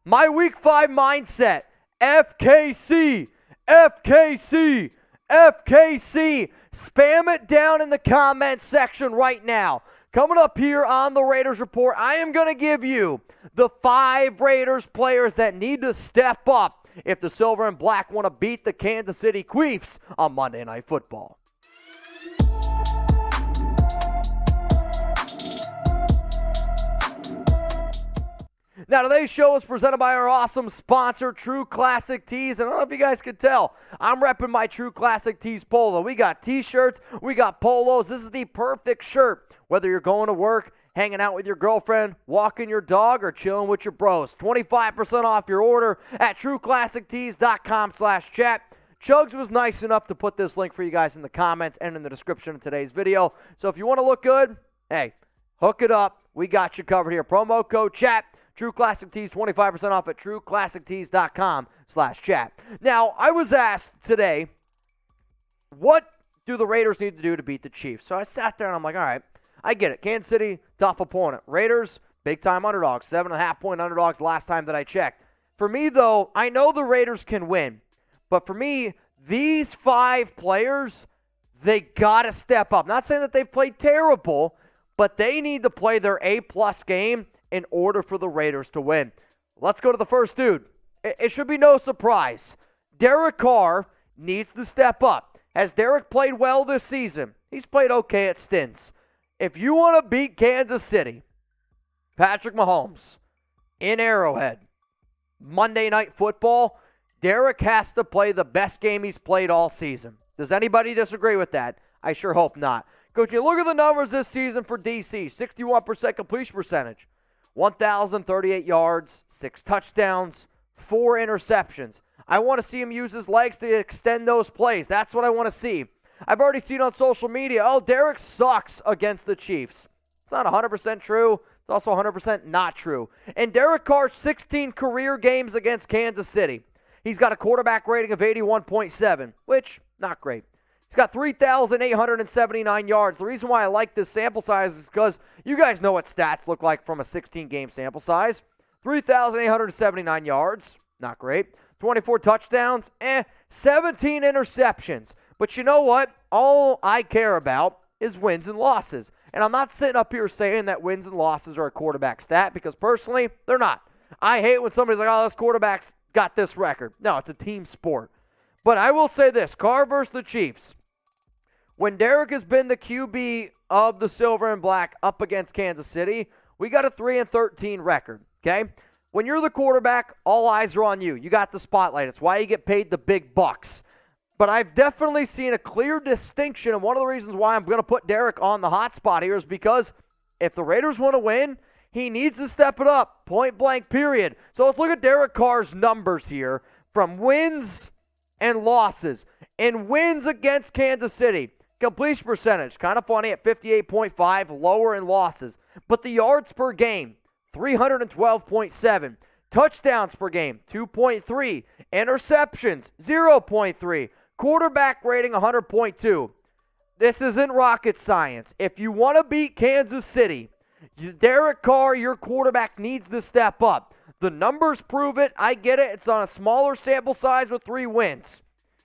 My Week 5 mindset, FKC, FKC, FKC. Spam it down in the comment section right now. Coming up here on the Raiders Report, I am going to give you the 5 Raiders players that need to step up if the Silver and Black want to beat the Kansas City Chiefs on Monday Night Football. Now, today's show is presented by our awesome sponsor, True Classic Tees. And I don't know if you guys could tell, I'm repping my True Classic Tees polo. We got t-shirts, we got polos. This is the perfect shirt, whether you're going to work, hanging out with your girlfriend, walking your dog, or chilling with your bros. 25% off your order at trueclassictees.com/chat. Chugs was nice enough to put this link for you guys in the comments and in the description of today's video. So if you want to look good, hey, hook it up. We got you covered here. Promo code chat. True Classic Tees, 25% off at trueclassictees.com/chat. Now, I was asked today, what do the Raiders need to do to beat the Chiefs? So I sat there and I'm like, all right, I get it. Kansas City, tough opponent. Raiders, big-time underdogs, 7.5-point underdogs last time that I checked. For me, though, I know the Raiders can win. But for me, these 5 players, they got to step up. Not saying that they've played terrible, but they need to play their A-plus game in order for the Raiders to win. Let's go to the first dude. It should be no surprise. Derek Carr needs to step up. Has Derek played well this season? He's played okay at stints. If you want to beat Kansas City, Patrick Mahomes, in Arrowhead, Monday Night Football, Derek has to play the best game he's played all season. Does anybody disagree with that? I sure hope not. Coach, you look at the numbers this season for DC. 61% completion percentage. 1,038 yards, 6 touchdowns, 4 interceptions. I want to see him use his legs to extend those plays. That's what I want to see. I've already seen on social media, oh, Derek sucks against the Chiefs. It's not 100% true. It's also 100% not true. And Derek Carr's 16 career games against Kansas City. He's got a quarterback rating of 81.7, which, not great. He's got 3,879 yards. The reason why I like this sample size is because you guys know what stats look like from a 16-game sample size. 3,879 yards, not great. 24 touchdowns, 17 interceptions. But you know what? All I care about is wins and losses. And I'm not sitting up here saying that wins and losses are a quarterback stat because personally, they're not. I hate when somebody's like, oh, this quarterback's got this record. No, it's a team sport. But I will say this, Carr versus the Chiefs. When Derek has been the QB of the Silver and Black up against Kansas City, we got a 3-13 record, okay? When you're the quarterback, all eyes are on you. You got the spotlight. It's why you get paid the big bucks. But I've definitely seen a clear distinction, and one of the reasons why I'm going to put Derek on the hot spot here is because if the Raiders want to win, he needs to step it up, point blank, period. So let's look at Derek Carr's numbers here from wins and losses. In wins against Kansas City, completion percentage, kind of funny at 58.5, lower in losses. But the yards per game, 312.7. Touchdowns per game, 2.3. Interceptions, 0.3. Quarterback rating, 100.2. This isn't rocket science. If you want to beat Kansas City, Derek Carr, your quarterback, needs to step up. The numbers prove it. I get it. It's on a smaller sample size with 3 wins.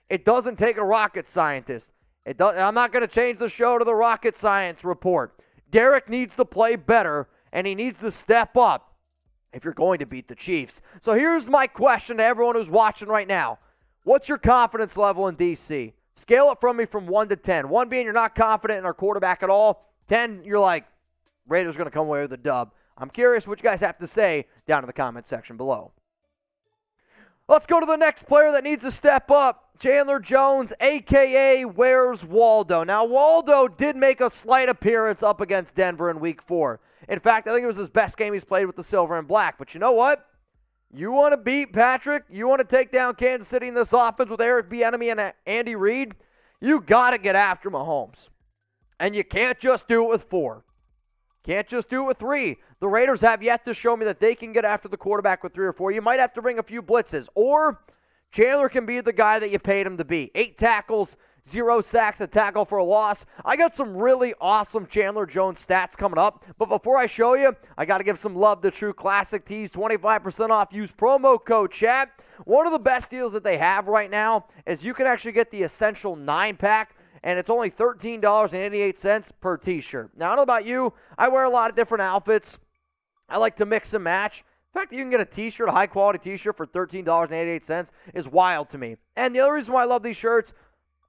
It doesn't take a rocket scientist. I'm not going to change the show to the rocket science report. Derek needs to play better, and he needs to step up if you're going to beat the Chiefs. So here's my question to everyone who's watching right now. What's your confidence level in DC? Scale it from me from 1 to 10. 1 being you're not confident in our quarterback at all. 10, you're like, Raiders going to come away with a dub. I'm curious what you guys have to say down in the comment section below. Let's go to the next player that needs to step up. Chandler Jones, a.k.a. Where's Waldo? Now, Waldo did make a slight appearance up against Denver in Week 4. In fact, I think it was his best game he's played with the Silver and Black. But you know what? You want to beat Patrick? You want to take down Kansas City in this offense with Eric Bieniemy and Andy Reid? You got to get after Mahomes. And you can't just do it with 4. Can't just do it with 3. The Raiders have yet to show me that they can get after the quarterback with 3 or 4. You might have to bring a few blitzes. Or Chandler can be the guy that you paid him to be. 8 tackles, 0 sacks, a tackle for a loss. I got some really awesome Chandler Jones stats coming up. But before I show you, I got to give some love to True Classic Tees. 25% off. Use promo code CHAT. One of the best deals that they have right now is you can actually get the Essential 9-pack, and it's only $13.88 per t-shirt. Now, I don't know about you. I wear a lot of different outfits. I like to mix and match. The fact that you can get a t-shirt, a high-quality t-shirt for $13.88 is wild to me. And the other reason why I love these shirts,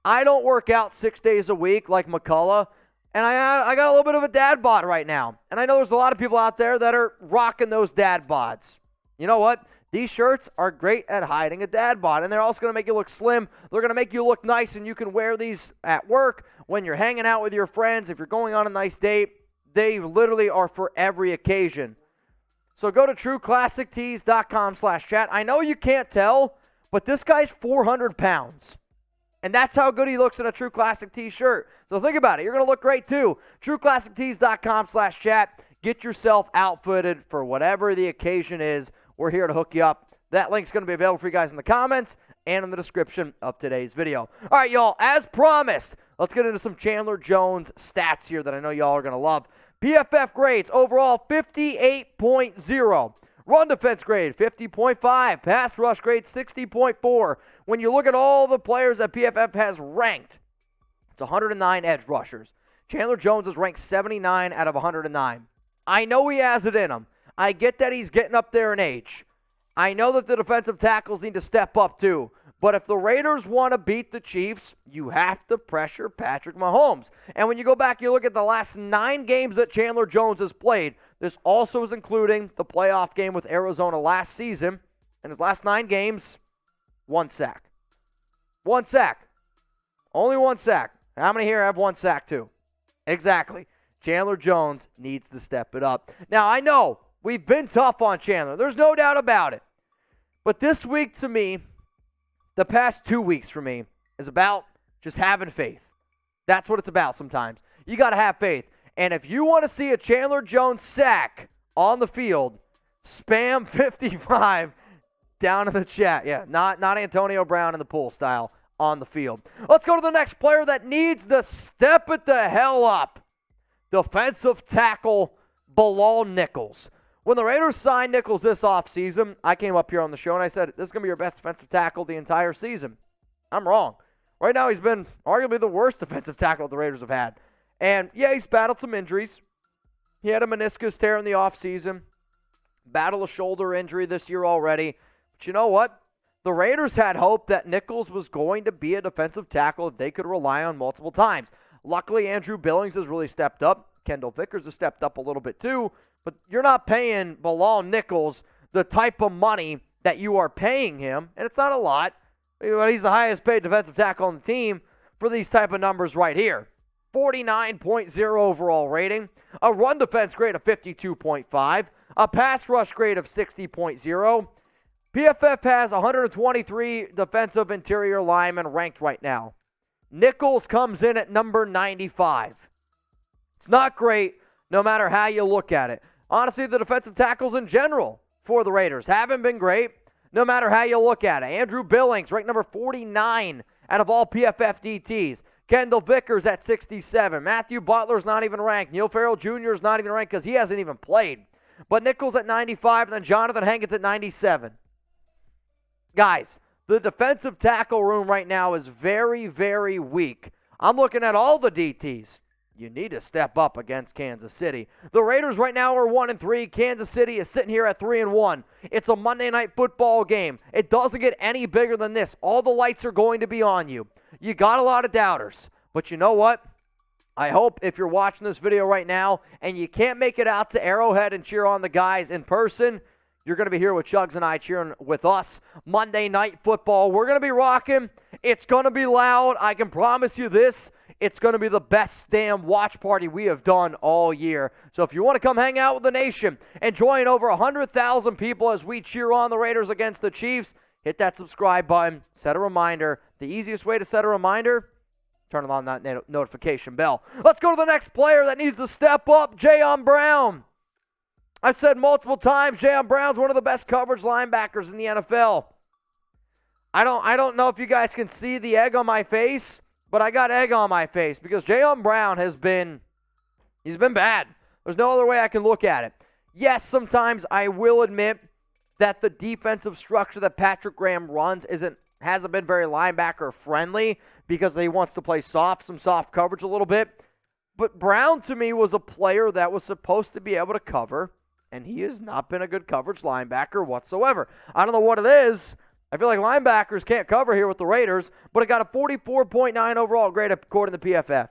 I don't work out 6 days a week like McCullough, and I got a little bit of a dad bod right now. And I know there's a lot of people out there that are rocking those dad bods. You know what? These shirts are great at hiding a dad bod, and they're also going to make you look slim. They're going to make you look nice, and you can wear these at work, when you're hanging out with your friends, if you're going on a nice date. They literally are for every occasion. So go to trueclassictees.com/chat. I know you can't tell, but this guy's 400 pounds. And that's how good he looks in a True Classic Tee shirt. So think about it. You're going to look great too. trueclassictees.com/chat. Get yourself outfitted for whatever the occasion is. We're here to hook you up. That link's going to be available for you guys in the comments and in the description of today's video. All right, y'all. As promised, let's get into some Chandler Jones stats here that I know y'all are going to love. PFF grades, overall 58.0. Run defense grade, 50.5. Pass rush grade, 60.4. When you look at all the players that PFF has ranked, it's 109 edge rushers. Chandler Jones is ranked 79 out of 109. I know he has it in him. I get that he's getting up there in age. I know that the defensive tackles need to step up too. But if the Raiders want to beat the Chiefs, you have to pressure Patrick Mahomes. And when you go back, you look at the last 9 games that Chandler Jones has played. This also is including the playoff game with Arizona last season. In his last 9 games, 1 sack. 1 sack. Only 1 sack. How many here have 1 sack too? Exactly. Chandler Jones needs to step it up. Now, I know we've been tough on Chandler. There's no doubt about it. But this week, to me, the past 2 weeks for me is about just having faith. That's what it's about sometimes. You got to have faith. And if you want to see a Chandler Jones sack on the field, spam 55 down in the chat. Yeah, not Antonio Brown in the pool style on the field. Let's go to the next player that needs to step it the hell up. Defensive tackle Bilal Nichols. When the Raiders signed Nichols this offseason, I came up here on the show and I said, this is going to be your best defensive tackle the entire season. I'm wrong. Right now, he's been arguably the worst defensive tackle the Raiders have had. And, yeah, he's battled some injuries. He had a meniscus tear in the offseason. Battled a shoulder injury this year already. But you know what? The Raiders had hope that Nichols was going to be a defensive tackle that they could rely on multiple times. Luckily, Andrew Billings has really stepped up. Kendal Vickers has stepped up a little bit too. But you're not paying Bilal Nichols the type of money that you are paying him. And it's not a lot. But he's the highest paid defensive tackle on the team for these type of numbers right here. 49.0 overall rating. A run defense grade of 52.5. A pass rush grade of 60.0. PFF has 123 defensive interior linemen ranked right now. Nichols comes in at number 95. It's not great no matter how you look at it. Honestly, the defensive tackles in general for the Raiders haven't been great no matter how you look at it. Andrew Billings ranked number 49 out of all PFF DTs. Kendal Vickers at 67. Matthew Butler's not even ranked. Neil Farrell Jr. is not even ranked because he hasn't even played. But Nichols at 95 and then Johnathan Abram at 97. Guys, the defensive tackle room right now is very, very weak. I'm looking at all the DTs. You need to step up against Kansas City. The Raiders right now are 1-3. Kansas City is sitting here at 3-1. It's a Monday Night Football game. It doesn't get any bigger than this. All the lights are going to be on you. You got a lot of doubters. But you know what? I hope if you're watching this video right now and you can't make it out to Arrowhead and cheer on the guys in person, you're going to be here with Chugs and I cheering with us. Monday Night Football. We're going to be rocking. It's going to be loud. I can promise you this. It's going to be the best damn watch party we have done all year. So if you want to come hang out with the nation and join over 100,000 people as we cheer on the Raiders against the Chiefs, hit that subscribe button. Set a reminder. The easiest way to set a reminder, turn on that notification bell. Let's go to the next player that needs to step up, Jayon Brown. I've said multiple times, Jayon Brown's one of the best coverage linebackers in the NFL. I don't know if you guys can see the egg on my face, but I got egg on my face because Jayon Brown he's been bad. There's no other way I can look at it. Yes, sometimes I will admit that the defensive structure that Patrick Graham runs hasn't been very linebacker friendly because he wants to play some soft coverage a little bit. But Brown, to me, was a player that was supposed to be able to cover, and he has not been a good coverage linebacker whatsoever. I don't know what it is. I feel like linebackers can't cover here with the Raiders, but it got a 44.9 overall grade according to PFF.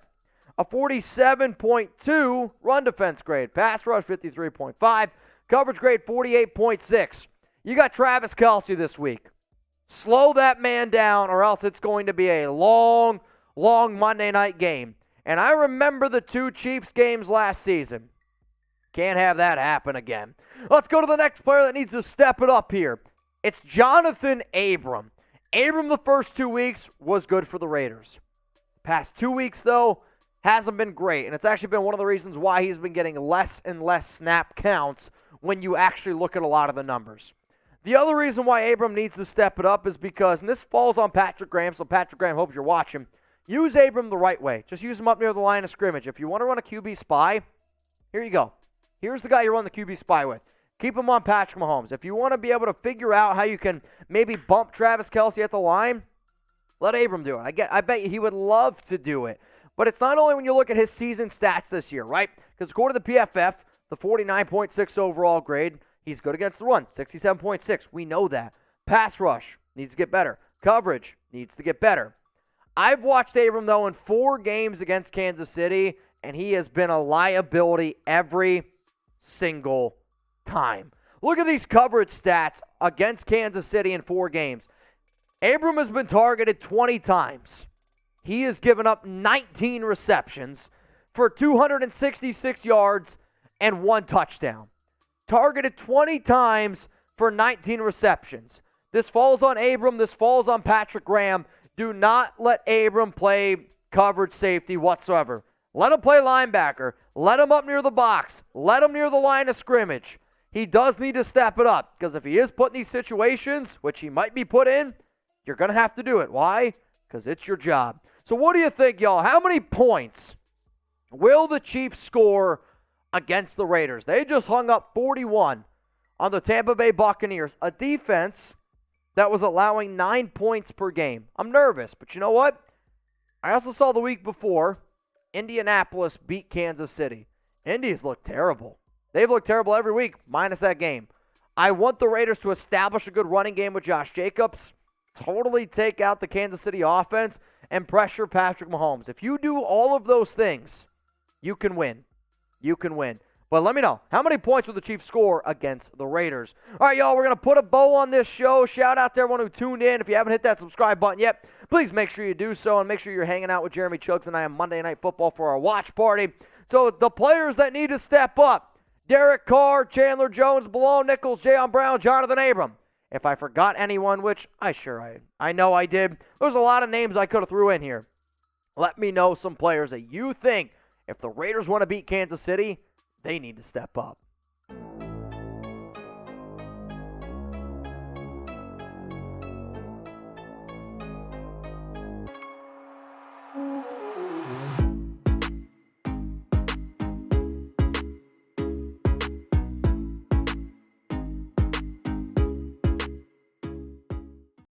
A 47.2 run defense grade. Pass rush, 53.5. Coverage grade, 48.6. You got Travis Kelce this week. Slow that man down or else it's going to be a long, long Monday night game. And I remember the 2 Chiefs games last season. Can't have that happen again. Let's go to the next player that needs to step it up here. It's Johnathan Abram. Abram the first 2 weeks was good for the Raiders. Past 2 weeks, though, hasn't been great. And it's actually been one of the reasons why he's been getting less and less snap counts when you actually look at a lot of the numbers. The other reason why Abram needs to step it up is because, and this falls on Patrick Graham, so Patrick Graham, hope you're watching, use Abram the right way. Just use him up near the line of scrimmage. If you want to run a QB spy, here you go. Here's the guy you run the QB spy with. Keep him on Patrick Mahomes. If you want to be able to figure out how you can maybe bump Travis Kelce at the line, let Abram do it. I bet you he would love to do it. But it's not only when you look at his season stats this year, right? Because according to the PFF, the 49.6 overall grade, he's good against the run, 67.6. We know that. Pass rush needs to get better. Coverage needs to get better. I've watched Abram, though, in 4 games against Kansas City, and he has been a liability every single time. Look at these coverage stats against Kansas City in 4 games. Abram has been targeted 20 times. He has given up 19 receptions for 266 yards and 1 touchdown. Targeted 20 times for 19 receptions. This falls on Abram. This falls on Patrick Graham. Do not let Abram play coverage safety whatsoever. Let him play linebacker. Let him up near the box. Let him near the line of scrimmage. He does need to step it up because if he is put in these situations, which he might be put in, you're going to have to do it. Why? Because it's your job. So what do you think, y'all? How many points will the Chiefs score against the Raiders? They just hung up 41 on the Tampa Bay Buccaneers, a defense that was allowing 9 points per game. I'm nervous, but you know what? I also saw the week before Indianapolis beat Kansas City. Indy's looked terrible. They've looked terrible every week, minus that game. I want the Raiders to establish a good running game with Josh Jacobs, totally take out the Kansas City offense, and pressure Patrick Mahomes. If you do all of those things, you can win. You can win. But let me know, how many points will the Chiefs score against the Raiders? All right, y'all, we're going to put a bow on this show. Shout out to everyone who tuned in. If you haven't hit that subscribe button yet, please make sure you do so, and make sure you're hanging out with Jeremy Chugs and I on Monday Night Football for our watch party. So the players that need to step up, Derek Carr, Chandler Jones, Bilal Nichols, Jayon Brown, Johnathan Abram. If I forgot anyone, which I know I did, there's a lot of names I could have threw in here. Let me know some players that you think, if the Raiders want to beat Kansas City, they need to step up.